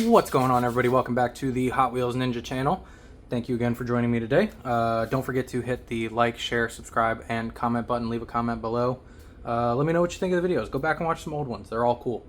What's going on, everybody? Welcome back to the Hot Wheels Ninja channel. Thank you again for joining me today. Don't forget to hit the like, share, subscribe, and comment button. Leave a comment below. Let me know what you think of the videos. Go back and watch some old ones. They're all cool.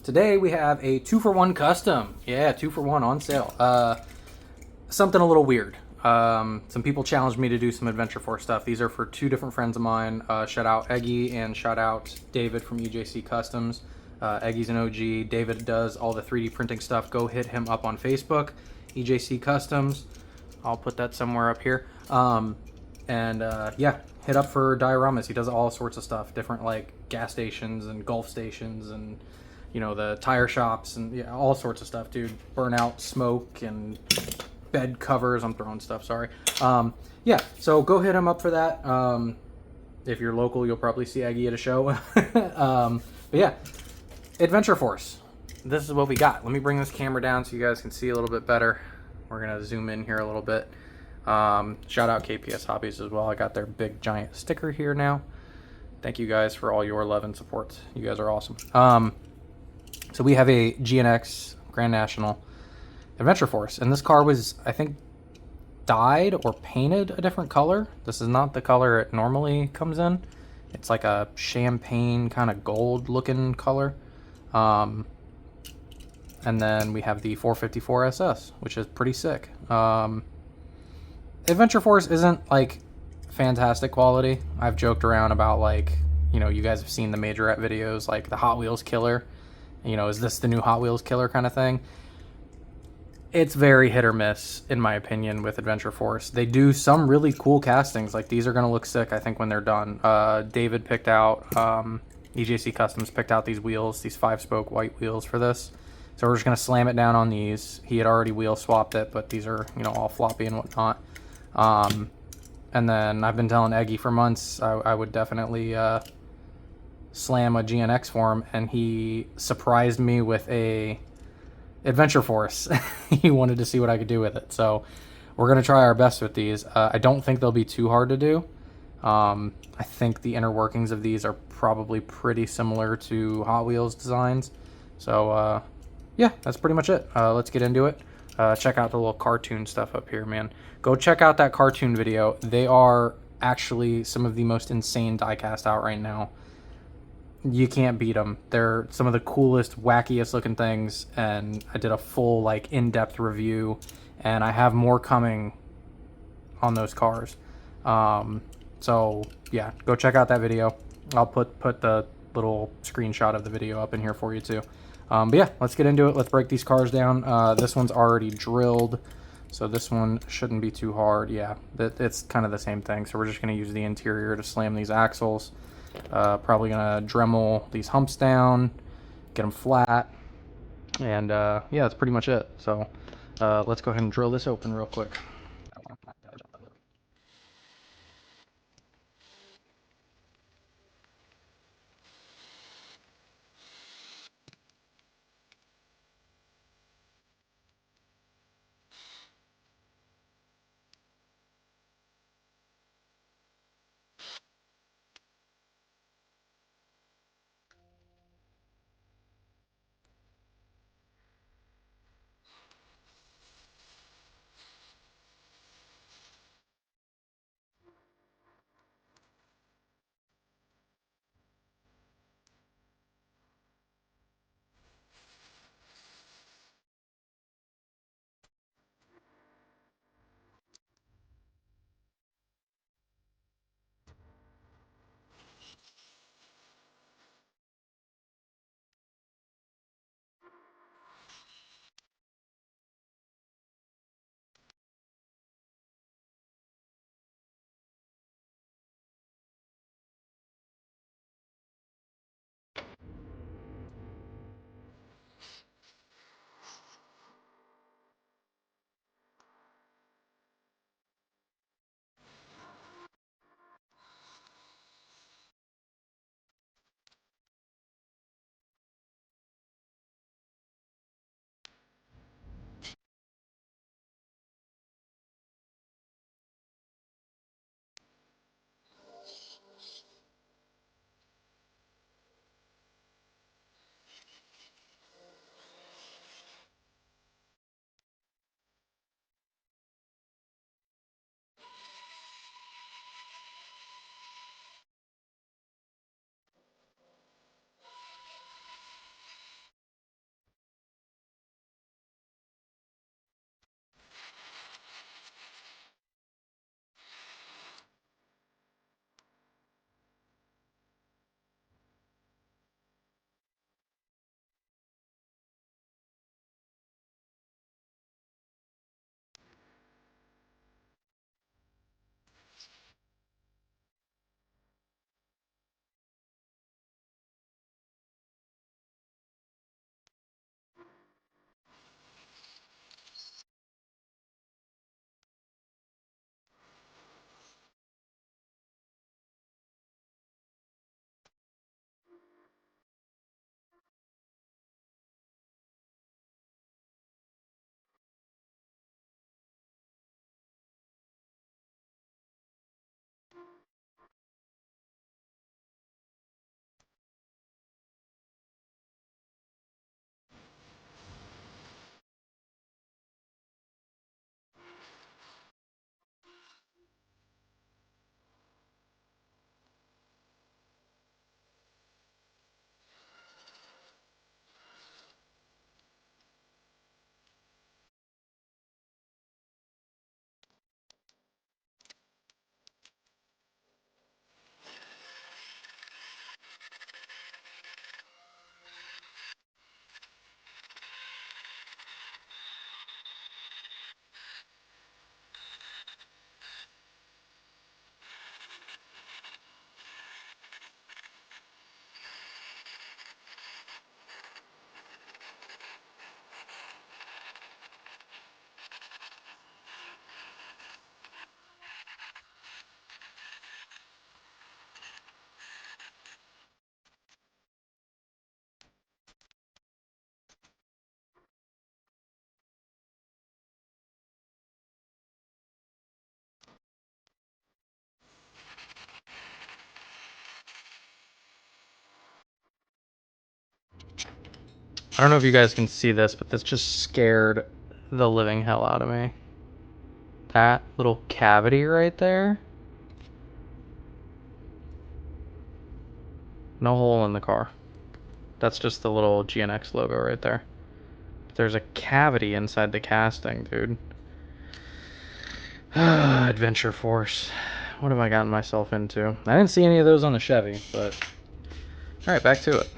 Today we have a 2-for-1 custom. Yeah, 2-for-1 on sale. Something a little weird. Some people challenged me to do some Adventure Force stuff. These are for two different friends of mine. Shout out Eggy and shout out David from EJC Customs. Eggy's an OG. David does all the 3D printing stuff. Go hit him up on Facebook, EJC Customs. I'll put that somewhere up here. Yeah, hit up for dioramas. He does all sorts of stuff, different like gas stations and Gulf stations and the tire shops and yeah, all sorts of stuff, dude. Burnout, smoke, and bed covers. I'm throwing stuff. Sorry. Yeah, so go hit him up for that. If you're local, you'll probably see Eggy at a show. But yeah. Adventure Force. This is what we got. Let me bring this camera down so you guys can see a little bit better. We're going to zoom in here a little bit. Shout out KPS Hobbies as well. I got their big giant sticker here now. Thank you guys for all your love and support. You guys are awesome. So we have a GNX Grand National Adventure Force. And this car was, I think, dyed or painted a different color. This is not the color it normally comes in. It's like a champagne kind of gold looking color. And then we have the 454 SS, which is pretty sick. Adventure Force isn't like fantastic quality. I've joked around about like, you guys have seen the Majorette videos, like the Hot Wheels killer. Is this the new Hot Wheels killer kind of thing? It's very hit or miss, in my opinion, with Adventure Force. They do some really cool castings. Like these are going to look sick, I think, when they're done. David picked out... EJC Customs picked out these wheels, these 5-spoke white wheels for this. So we're just going to slam it down on these. He had already wheel swapped it, but these are, all floppy and whatnot. And then I've been telling Eggy for months I would definitely slam a GNX for him, and he surprised me with a Adventure Force. He wanted to see what I could do with it. So we're going to try our best with these. I don't think they'll be too hard to do. I think the inner workings of these are probably pretty similar to Hot Wheels designs. So, yeah, that's pretty much it. Let's get into it. Check out the little cartoon stuff up here, man. Go check out that cartoon video. They are actually some of the most insane diecast out right now. You can't beat them. They're some of the coolest, wackiest looking things, and I did a full, like, in-depth review, and I have more coming on those cars. So yeah, go check out that video. I'll put the little screenshot of the video up in here for you too. But yeah, let's get into it. Let's break these cars down. This one's already drilled, so this one shouldn't be too hard. Yeah, it's kind of the same thing. So we're just going to use the interior to slam these axles. Probably going to Dremel these humps down, get them flat, and yeah, that's pretty much it. So let's go ahead and drill this open real quick. I don't know if you guys can see this, but this just scared the living hell out of me. That little cavity right there. No hole in the car. That's just the little GNX logo right there. There's a cavity inside the casting, dude. Adventure Force. What have I gotten myself into? I didn't see any of those on the Chevy, but... Alright, back to it.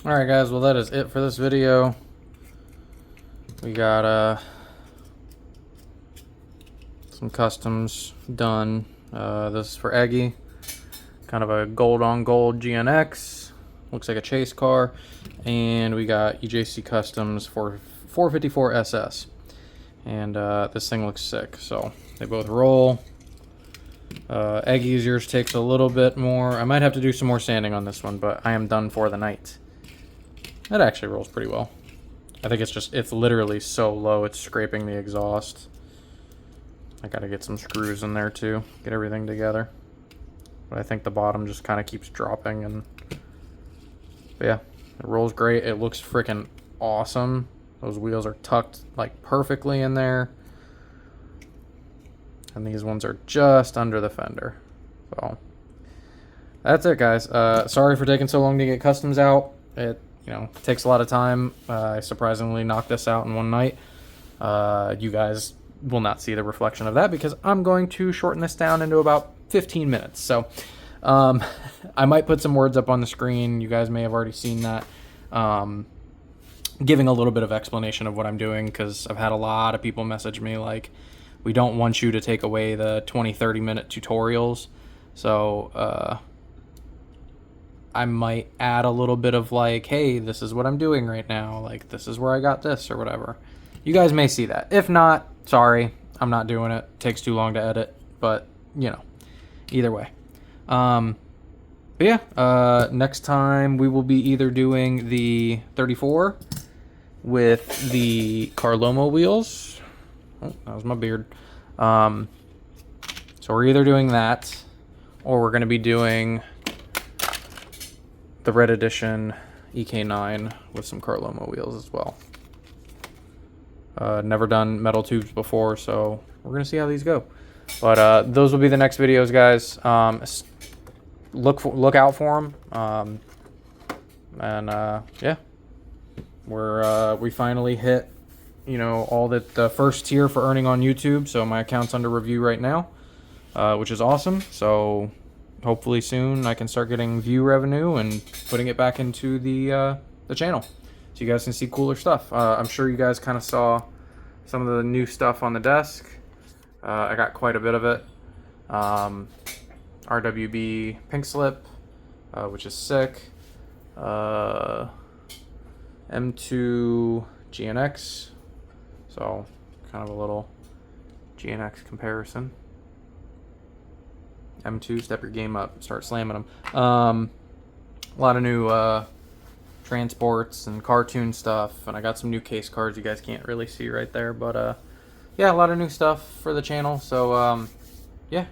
Alright guys, well that is it for this video. We got some customs done. This is for Eggy. Kind of a gold on gold GNX. Looks like a chase car. And we got EJC Customs for 454 SS. And this thing looks sick. So they both roll. Eggy's yours takes a little bit more. I might have to do some more sanding on this one, but I am done for the night. That actually rolls pretty well. I think it's literally so low it's scraping the exhaust. I gotta get some screws in there too, get everything together. But I think the bottom just kind of keeps dropping, and but yeah, it rolls great. It looks freaking awesome. Those wheels are tucked like perfectly in there. And these ones are just under the fender. So that's it, guys. Sorry for taking so long to get customs out. It takes a lot of time. I surprisingly knocked this out in one night. You guys will not see the reflection of that because I'm going to shorten this down into about 15 minutes. So I might put some words up on the screen. You guys may have already seen that. Giving a little bit of explanation of what I'm doing, because I've had a lot of people message me like, we don't want you to take away the 20-30 minute tutorials. So I might add a little bit of like, hey, this is what I'm doing right now. Like, this is where I got this or whatever. You guys may see that. If not, sorry, I'm not doing it. It takes too long to edit, but either way. But yeah, next time we will be either doing the 34 with the Carlomo wheels. Oh, that was my beard. So we're either doing that, or we're going to be doing the Red Edition EK9 with some Carlomo wheels as well. Never done metal tubes before, so we're going to see how these go. But those will be the next videos, guys. Look out for them. Yeah, we finally hit all the first tier for earning on YouTube. So my account's under review right now, which is awesome. So hopefully soon I can start getting view revenue and putting it back into the channel, so you guys can see cooler stuff. I'm sure you guys kind of saw some of the new stuff on the desk. I got quite a bit of it. RWB pink slip, which is sick. M2 GNX, so kind of a little GNX comparison. M2, step your game up, start slamming them. A lot of new transports and cartoon stuff, and I got some new case cards you guys can't really see right there, but yeah, a lot of new stuff for the channel. So yeah,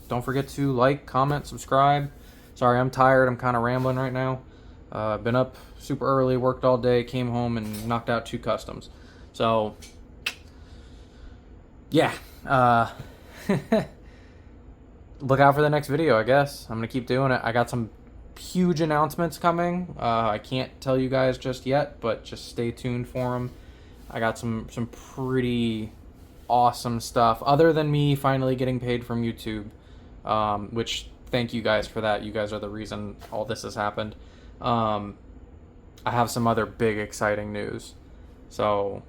don't forget to like, comment, subscribe. Sorry, I'm tired, I'm kind of rambling right now. Been up super early, worked all day, came home and knocked out 2 customs. So yeah, look out for the next video, I guess. I'm gonna keep doing it. I got some huge announcements coming. I can't tell you guys just yet, but just stay tuned for them. I got some pretty awesome stuff, other than me finally getting paid from YouTube, which thank you guys for that. You guys are the reason all this has happened. I have some other big exciting news, so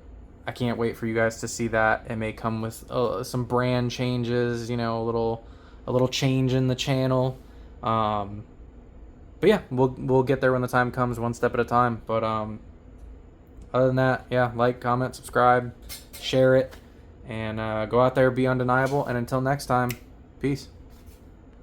I can't wait for you guys to see that. It may come with some brand changes, a little change in the channel. But yeah, we'll get there when the time comes, one step at a time. But other than that, yeah, like, comment, subscribe, share it, and go out there, be undeniable. And until next time, peace.